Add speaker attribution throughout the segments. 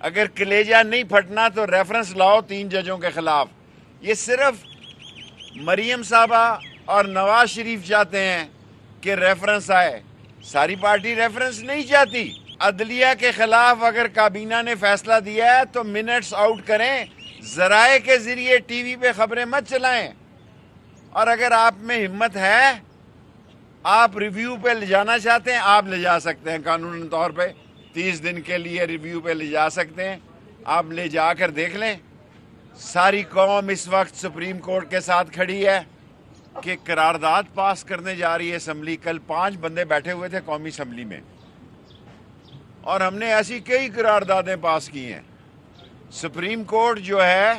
Speaker 1: اگر کلیجہ نہیں پھٹنا تو ریفرنس لاؤ 3 ججوں کے خلاف. یہ صرف مریم صاحبہ اور نواز شریف چاہتے ہیں کہ ریفرنس آئے. ساری پارٹی ریفرنس نہیں چاہتی. عدلیہ کے خلاف اگر کابینہ نے فیصلہ دیا ہے تو منٹس آؤٹ کریں، ذرائع کے ذریعے ٹی وی پہ خبریں مت چلائیں. اور اگر آپ میں ہمت ہے، آپ ریویو پہ لے جانا چاہتے ہیں، آپ لے جا سکتے ہیں. قانونی طور پہ 30 دن کے لیے ریویو پہ لے جا سکتے ہیں. آپ لے جا کر دیکھ لیں. ساری قوم اس وقت سپریم کورٹ کے ساتھ کھڑی ہے کہ قرارداد پاس کرنے جا رہی ہے اسمبلی. کل 5 بندے بیٹھے ہوئے تھے قومی اسمبلی میں، اور ہم نے ایسی کئی قراردادیں پاس کی ہیں. سپریم کورٹ جو ہے،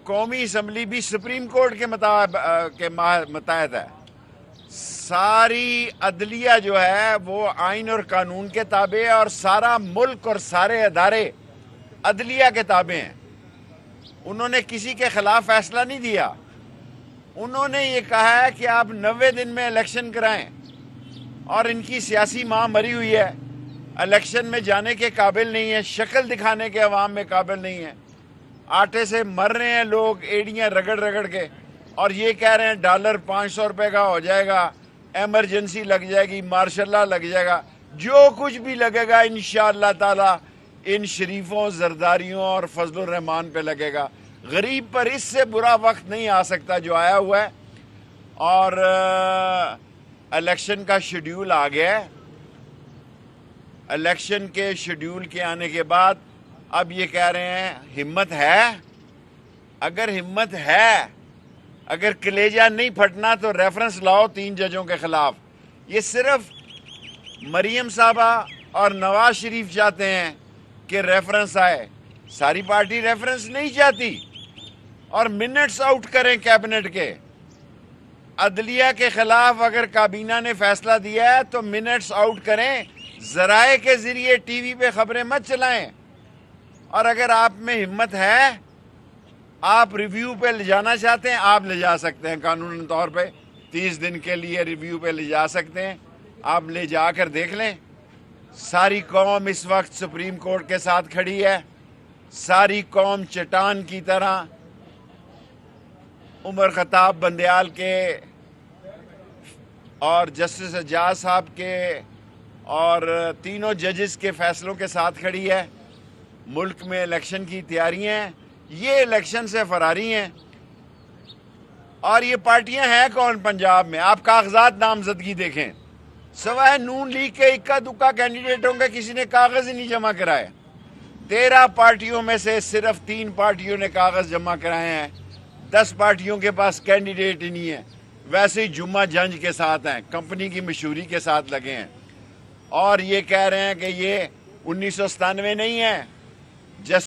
Speaker 1: قومی اسمبلی بھی سپریم کورٹ کے متحد ہے. ساری عدلیہ جو ہے وہ آئین اور قانون کے تابع ہے، اور سارا ملک اور سارے ادارے عدلیہ کے تابع ہیں. انہوں نے کسی کے خلاف فیصلہ نہیں دیا. انہوں نے یہ کہا ہے کہ آپ 90 دن میں الیکشن کرائیں، اور ان کی سیاسی ماں مری ہوئی ہے، الیکشن میں جانے کے قابل نہیں ہے، شکل دکھانے کے عوام میں قابل نہیں ہے. آٹے سے مر رہے ہیں لوگ ایڑیاں رگڑ رگڑ کے، اور یہ کہہ رہے ہیں ڈالر 500 روپے کا ہو جائے گا، ایمرجنسی لگ جائے گی، مارشل لا لگ جائے گا. جو کچھ بھی لگے گا انشاءاللہ تعالی ان شریفوں، زرداریوں اور فضل الرحمان پہ لگے گا. غریب پر اس سے برا وقت نہیں آ سکتا جو آیا ہوا ہے. اور الیکشن کا شیڈیول آ گیا ہے. الیکشن کے شیڈیول کے آنے کے بعد اب یہ کہہ رہے ہیں ہمت ہے. اگر ہمت ہے، اگر کلیجہ نہیں پھٹنا تو ریفرنس لاؤ 3 ججوں کے خلاف. یہ صرف مریم صاحبہ اور نواز شریف چاہتے ہیں کہ ریفرنس آئے. ساری پارٹی ریفرنس نہیں چاہتی. اور منٹس آؤٹ کریں کیبنٹ کے. عدلیہ کے خلاف اگر کابینہ نے فیصلہ دیا ہے تو منٹس آؤٹ کریں، ذرائع کے ذریعے ٹی وی پہ خبریں مت چلائیں. اور اگر آپ میں ہمت ہے، آپ ریویو پہ لے جانا چاہتے ہیں، آپ لے جا سکتے ہیں. قانونی طور پہ 30 دن کے لیے ریویو پہ لے جا سکتے ہیں. آپ لے جا کر دیکھ لیں. ساری قوم اس وقت سپریم کورٹ کے ساتھ کھڑی ہے. ساری قوم چٹان کی طرح عمر خطاب بندیال کے اور جسٹس اعجاز صاحب کے اور تینوں ججز کے فیصلوں کے ساتھ کھڑی ہے. ملک میں الیکشن کی تیاریاں ہیں. یہ الیکشن سے فراری ہیں. اور یہ پارٹیاں ہیں کون پنجاب میں؟ آپ کاغذات نامزدگی دیکھیں. سوائے نون لیگ کے اکا دکا کینڈیڈیٹوں کے کسی نے کاغذ ہی نہیں جمع کرائے. 13 پارٹیوں میں سے صرف 3 پارٹیوں نے کاغذ جمع کرائے ہیں. 10 پارٹیوں کے پاس کینڈیڈیٹ ہی نہیں ہے. ویسے ہی جمعہ جنج کے ساتھ ہیں، کمپنی کی مشہوری کے ساتھ لگے ہیں. اور یہ کہہ رہے ہیں کہ یہ 1997 نہیں ہے.